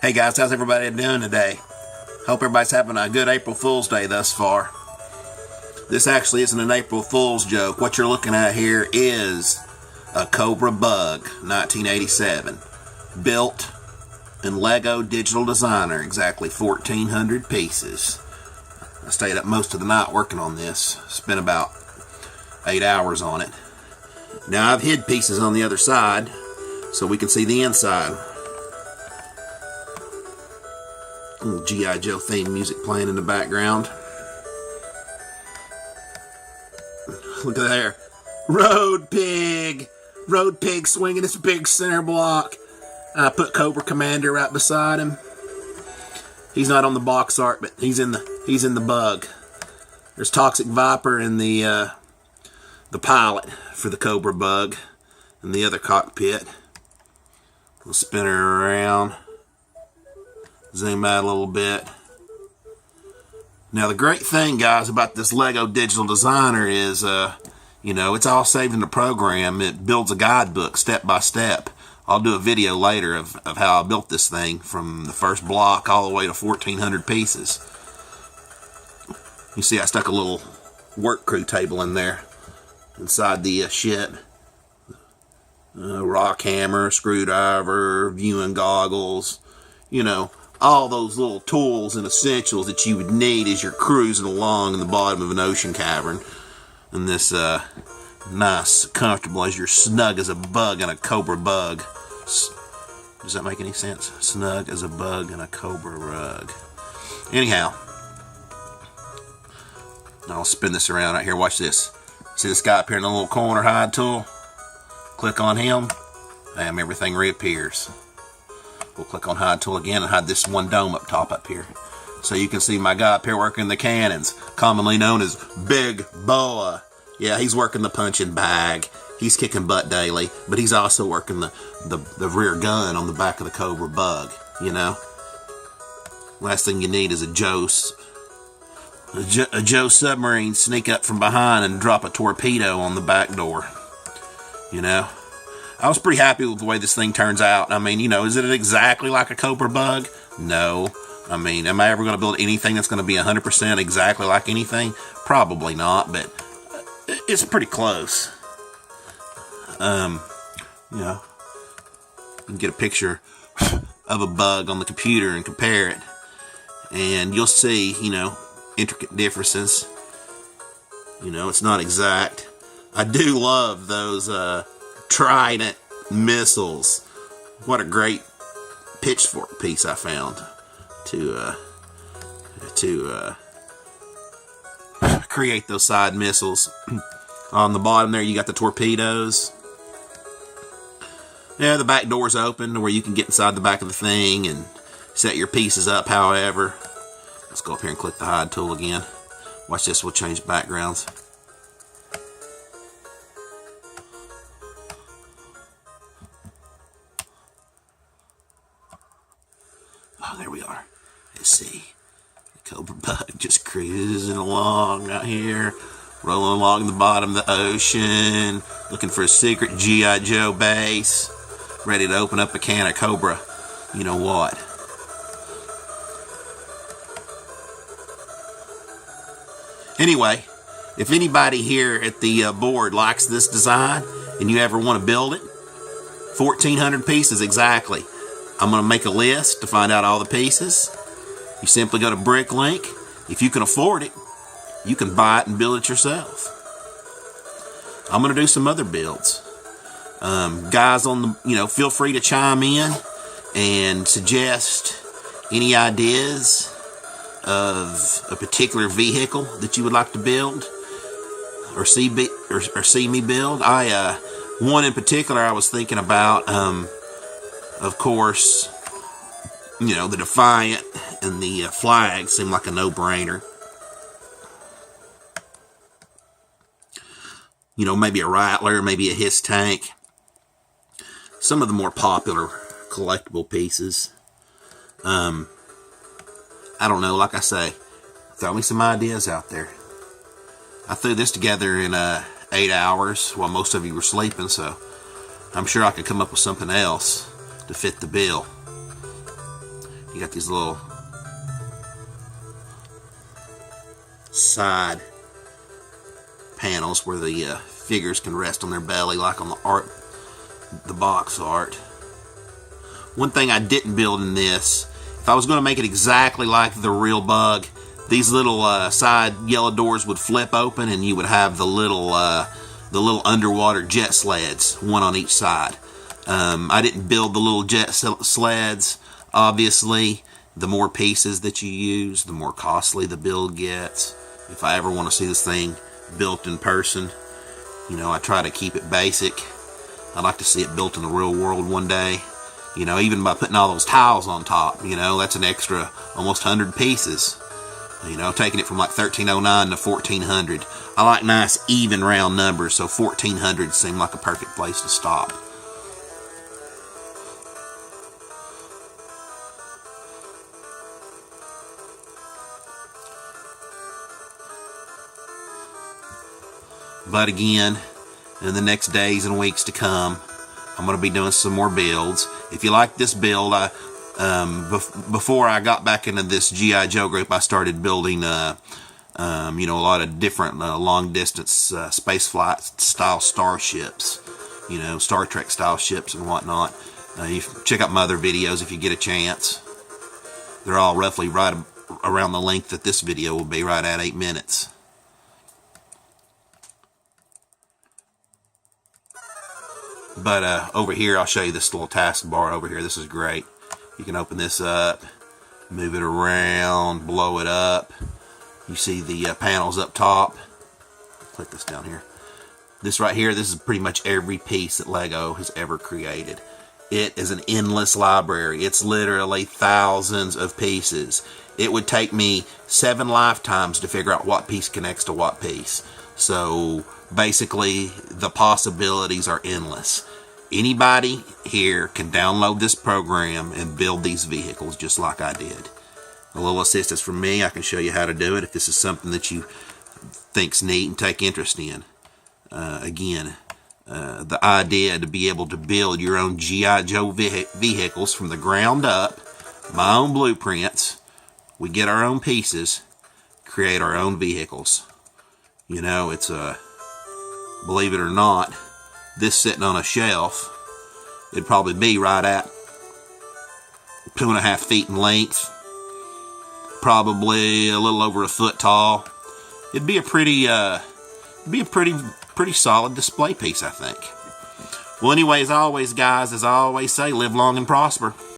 Hey guys, how's everybody doing today? Hope everybody's having a good April Fool's Day thus far. This actually isn't an April Fool's joke. What you're looking at here is a Cobra B.U.G.G 1987, built in Lego Digital Designer, exactly 1,400 pieces. I stayed up most of the night working on this. Spent about 8 hours on it. Now I've hid pieces on the other side so we can see the inside. Little G.I. Joe theme music playing in the background. Look at there. Road Pig swinging this big center block. I put Cobra Commander right beside him. He's not on the box art, but he's in the B.U.G.G. There's Toxic Viper in the pilot for the Cobra B.U.G.G in the other cockpit. We'll spin her around. Zoom out a little bit. Now the great thing, guys, about this Lego Digital Designer is, it's all saved in the program. It builds a guidebook step by step. I'll do a video later of how I built this thing from the first block all the way to 1,400 pieces. You see I stuck a little work crew table in there inside the ship. Rock hammer, screwdriver, viewing goggles, all those little tools and essentials that you would need as you're cruising along in the bottom of an ocean cavern. And this nice, comfortable, as you're snug as a bug in a Cobra B.U.G.G. Does that make any sense? Snug as a bug in a Cobra rug. Anyhow, I'll spin this around right here. Watch this. See this guy up here in the little corner hide tool? Click on him, and everything reappears. We'll click on hide tool again and hide this one dome up top up here. So you can see my guy up here working the cannons, commonly known as Big Boa. Yeah, he's working the punching bag. He's kicking butt daily, but he's also working the rear gun on the back of the Cobra B.U.G.G, Last thing you need is a Joe submarine sneak up from behind and drop a torpedo on the back door. I was pretty happy with the way this thing turns out. I mean, is it exactly like a Cobra B.U.G.G? No. I mean, am I ever going to build anything that's going to be 100% exactly like anything? Probably not, but it's pretty close. You can get a picture of a bug on the computer and compare it, and you'll see, intricate differences. It's not exact. I do love those Trident missiles. What a great pitchfork piece I found to create those side missiles. On the bottom there you got the torpedoes. Yeah, the back door's open to where you can get inside the back of the thing and set your pieces up however. Let's go up here and click the hide tool again. Watch this, we'll change backgrounds. Oh, there we are. Let's see. The Cobra B.U.G.G just cruising along out here, rolling along the bottom of the ocean, looking for a secret G.I. Joe base, ready to open up a can of Cobra. You know what? Anyway, if anybody here at the board likes this design and you ever want to build it, 1,400 pieces exactly. I'm going to make a list to find out all the pieces. You simply go to BrickLink. If you can afford it, you can buy it and build it yourself. I'm going to do some other builds. Guys on the, feel free to chime in and suggest any ideas of a particular vehicle that you would like to build or see me build. One in particular I was thinking about. Of course, the Defiant and the Flag seem like a no-brainer. Maybe a Rattler, maybe a Hiss tank. Some of the more popular collectible pieces. I don't know, like I say, throw me some ideas out there. I threw this together in 8 hours while most of you were sleeping, so I'm sure I could come up with something else to fit the bill. You got these little side panels where the figures can rest on their belly, like on the box art. One thing I didn't build in this, if I was going to make it exactly like the real Bug, these little side yellow doors would flip open, and you would have the little underwater jet sleds, one on each side. I didn't build the little jet sleds. Obviously, the more pieces that you use, the more costly the build gets. If I ever want to see this thing built in person, you know, I try to keep it basic. I'd like to see it built in the real world one day. You know, even by putting all those tiles on top, you know, that's an extra almost 100 pieces. You know, taking it from like 1309 to 1400. I like nice even round numbers, so 1400 seemed like a perfect place to stop. But again, in the next days and weeks to come, I'm going to be doing some more builds. If you like this build, before I got back into this G.I. Joe group, I started building, you know, a lot of different long-distance space flight style starships, you know, Star Trek style ships and whatnot. You check out my other videos if you get a chance. They're all roughly right around the length that this video will be, right at 8 minutes. But over here, I'll show you this little taskbar over here. This is great. You can open this up, move it around, blow it up. You see the panels up top. Click this down here. This right here, this is pretty much every piece that Lego has ever created. It is an endless library. It's literally thousands of pieces. It would take me 7 lifetimes to figure out what piece connects to what piece. So basically, the possibilities are endless. Anybody here can download this program and build these vehicles just like I did. A little assistance from me, I can show you how to do it if this is something that you think's neat and take interest in. Again, the idea to be able to build your own G.I. Joe vehicles from the ground up, my own blueprints, we get our own pieces, create our own vehicles. You know, it's believe it or not, this sitting on a shelf, it'd probably be right at 2.5 feet in length, probably a little over 1 foot tall. It'd be a pretty solid display piece, I think. Well, anyway, as always, guys, as I always say, live long and prosper.